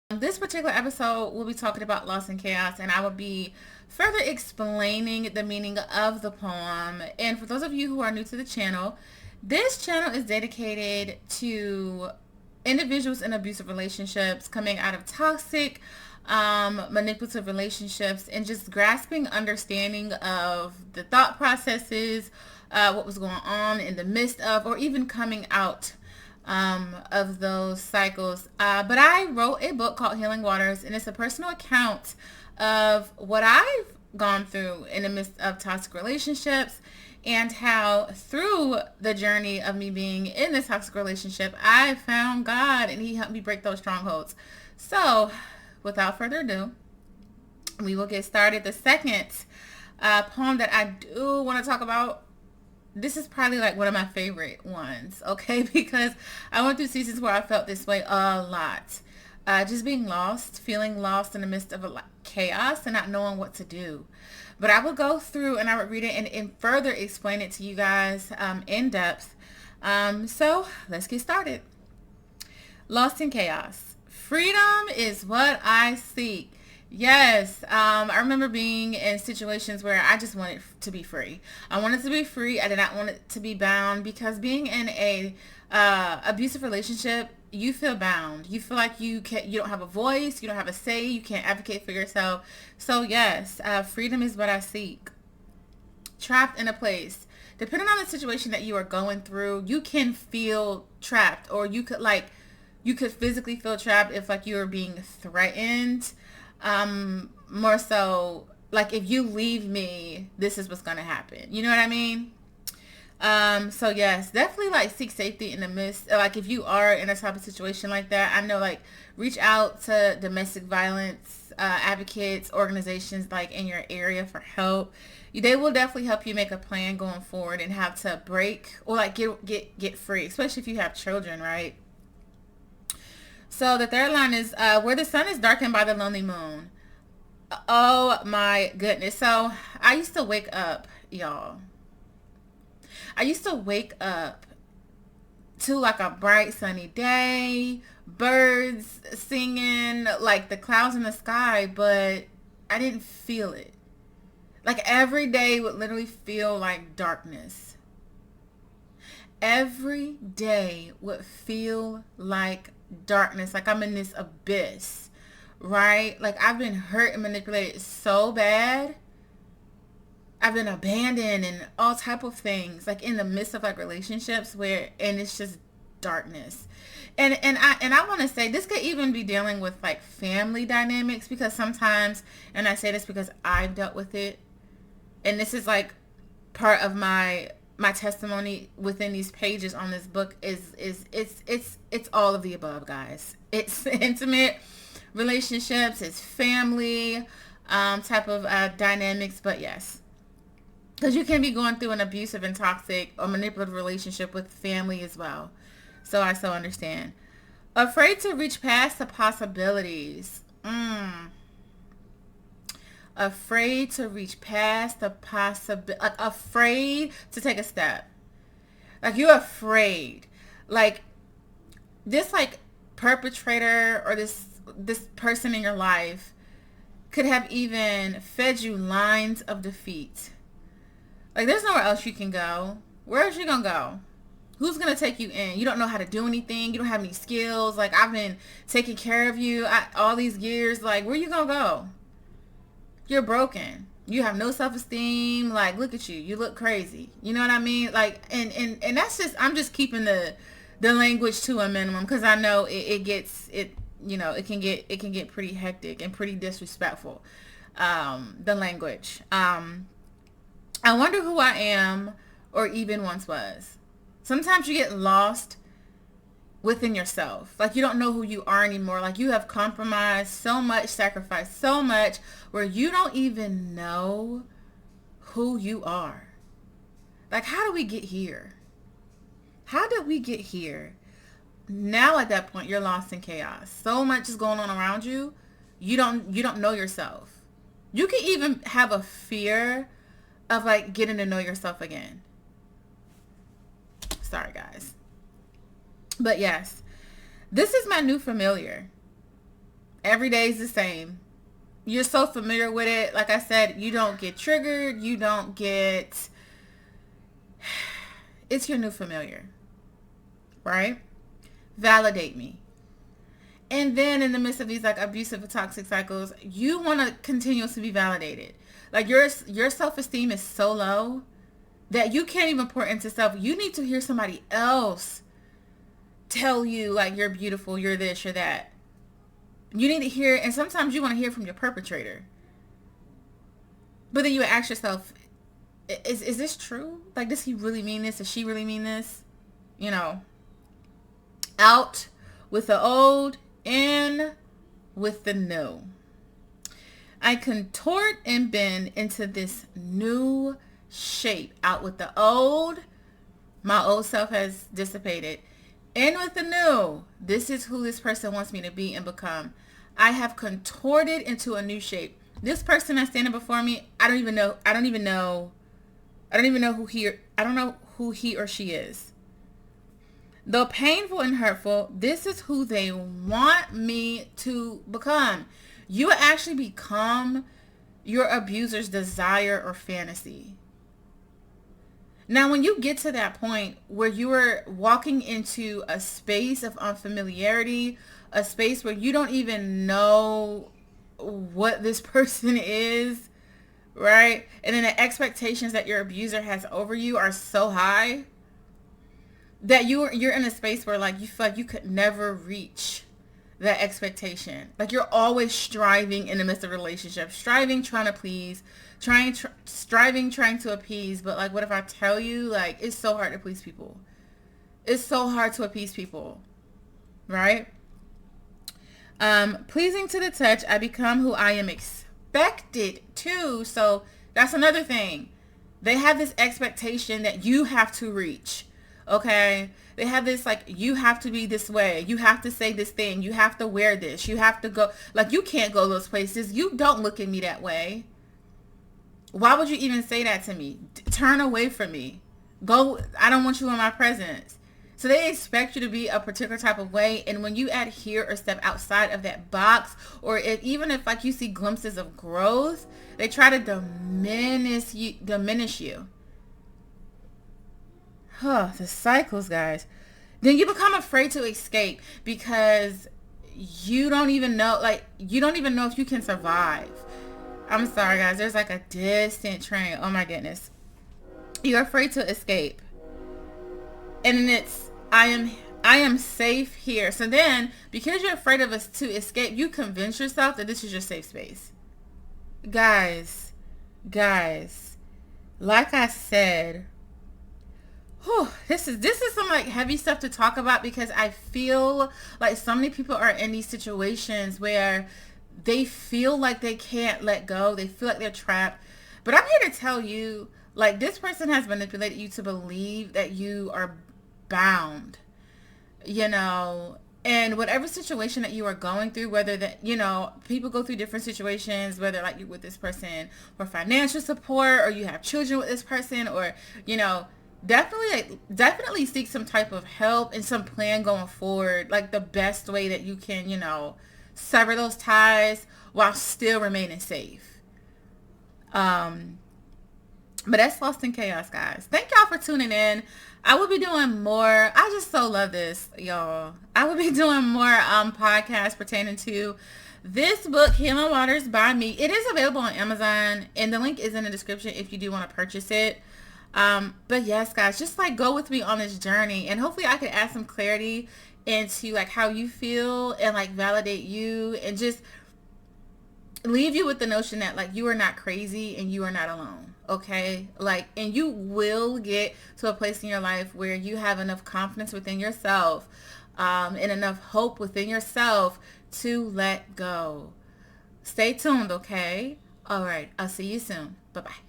This particular episode, we'll be talking about loss and chaos, and I will be further explaining the meaning of the poem. And for those of you who are new to the channel, this channel is dedicated to individuals in abusive relationships coming out of toxic, manipulative relationships, and just grasping understanding of the thought processes, what was going on in the midst of, or even coming out of those cycles. But I wrote a book called Healing Waters, and it's a personal account of what I've gone through in the midst of toxic relationships, and how through the journey of me being in this toxic relationship, I found God and he helped me break those strongholds. So without further ado, we will get started. The second poem that I do want to talk about, this is probably like one of my favorite ones, okay? Because I went through seasons where I felt this way a lot. Just being lost, feeling lost in the midst of chaos and not knowing what to do. But I will go through and I would read it and further explain it to you guys in depth. So let's get started. Lost in chaos. Freedom is what I seek. Yes, I remember being in situations where I just wanted to be free. I wanted to be free. I did not want it to be bound, because being in a abusive relationship, you feel bound. You feel like you don't have a voice, you don't have a say, you can't advocate for yourself. So yes, freedom is what I seek. Trapped in a place. Depending on the situation that you are going through, you can feel trapped, or you could physically feel trapped if like you were being threatened. More so like, if you leave me, this is what's gonna happen, you know what I mean? So yes, definitely like seek safety in the midst, like if you are in a type of situation like that. I know, like, reach out to domestic violence advocates, organizations like in your area for help. They will definitely help you make a plan going forward and how to break or like get free, especially if you have children, right? So the third line is where the sun is darkened by the lonely moon. Oh my goodness. So I used to wake up, y'all. I used to wake up to like a bright sunny day, birds singing, like the clouds in the sky, but I didn't feel it. Like every day would literally feel like darkness. Every day would feel like darkness, like I'm in this abyss, right? Like I've been hurt and manipulated so bad. I've been abandoned and all type of things, like in the midst of like relationships and it's just darkness. And I want to say this could even be dealing with like family dynamics, because sometimes, and I say this because I've dealt with it, and this is like part of my testimony within these pages on this book is it's all of the above, guys. It's intimate relationships, it's family type of dynamics, but yes, because you can be going through an abusive and toxic or manipulative relationship with family as well. So I so understand. Afraid to reach past the possibilities. Afraid to reach past the possibility, like afraid to take a step. Like you're afraid, like this like perpetrator or this person in your life could have even fed you lines of defeat. Like there's nowhere else you can go. Where else you gonna go? Who's gonna take you in? You don't know how to do anything. You don't have any skills. Like I've been taking care of you all these years. Like where you gonna go? You're broken. You have no self-esteem. Like, look at you. You look crazy. You know what I mean? Like, and that's just, I'm just keeping the language to a minimum, because I know it can get pretty hectic and pretty disrespectful. The language. I wonder who I am or even once was. Sometimes you get lost within yourself. Like you don't know who you are anymore. Like you have compromised so much, sacrificed so much, where you don't even know who you are. Like, how do we get here? How did we get here? Now at that point, you're lost in chaos. So much is going on around you. You don't know yourself. You can even have a fear of like getting to know yourself again. Sorry, guys. But yes, this is my new familiar. Every day is the same. You're so familiar with it. Like I said, you don't get triggered. You don't get... It's your new familiar, right? Validate me. And then in the midst of these like abusive and toxic cycles, you want to continuously be validated. Like your self-esteem is so low that you can't even pour into self. You need to hear somebody else tell you like you're beautiful, you're this, you're that. You need to hear, and sometimes you want to hear from your perpetrator. But then you ask yourself, is this true? Like, does he really mean this? Does she really mean this? You know, out with the old, in with the new. I contort and bend into this new shape. Out with the old, my old self has dissipated. In with the new, this is who this person wants me to be and become. I have contorted into a new shape. This person that's standing before me, I don't know who he or she is. Though painful and hurtful, this is who they want me to become. You actually become your abuser's desire or fantasy. Now, when you get to that point where you are walking into a space of unfamiliarity, a space where you don't even know what this person is, right? And then the expectations that your abuser has over you are so high that you're in a space where like you feel like you could never reach that expectation. Like you're always striving in the midst of a relationship, striving, trying to please, striving, trying to appease. But like, what if I tell you, like, it's so hard to please people. It's so hard to appease people, right? Pleasing to the touch, I become who I am expected to. So that's another thing. They have this expectation that you have to reach. Okay, they have this like, you have to be this way, you have to say this thing, you have to wear this, you have to go, like, you can't go those places, you don't look at me that way. Why would you even say that to me? Turn away from me. Go, I don't want you in my presence. So they expect you to be a particular type of way, and when you adhere or step outside of that box, or even if like you see glimpses of growth, they try to diminish you. The cycles, guys. Then you become afraid to escape because you don't even know if you can survive. I'm sorry, guys. There's like a distant train. Oh my goodness. You're afraid to escape. And then it's, I am safe here. So then, because you're afraid of us to escape, you convince yourself that this is your safe space. Guys, like I said, this is some like heavy stuff to talk about, because I feel like so many people are in these situations where they feel like they can't let go. They feel like they're trapped. But I'm here to tell you, like, this person has manipulated you to believe that you are bound, you know, and whatever situation that you are going through, whether that, you know, people go through different situations, whether like you're with this person for financial support, or you have children with this person, or, you know, definitely seek some type of help and some plan going forward, like the best way that you can, you know, sever those ties while still remaining safe. But that's Lost in Chaos, guys. Thank y'all for tuning in. I will be doing more. I just so love this, y'all. I will be doing more podcasts pertaining to this book, Healing Waters by Me. It is available on Amazon, and the link is in the description if you do want to purchase it. But yes, guys, just like go with me on this journey, and hopefully I can add some clarity into like how you feel and like validate you, and just leave you with the notion that like you are not crazy and you are not alone. Okay, like, and you will get to a place in your life where you have enough confidence within yourself, and enough hope within yourself to let go. Stay tuned, okay? All right, I'll see you soon. Bye-bye.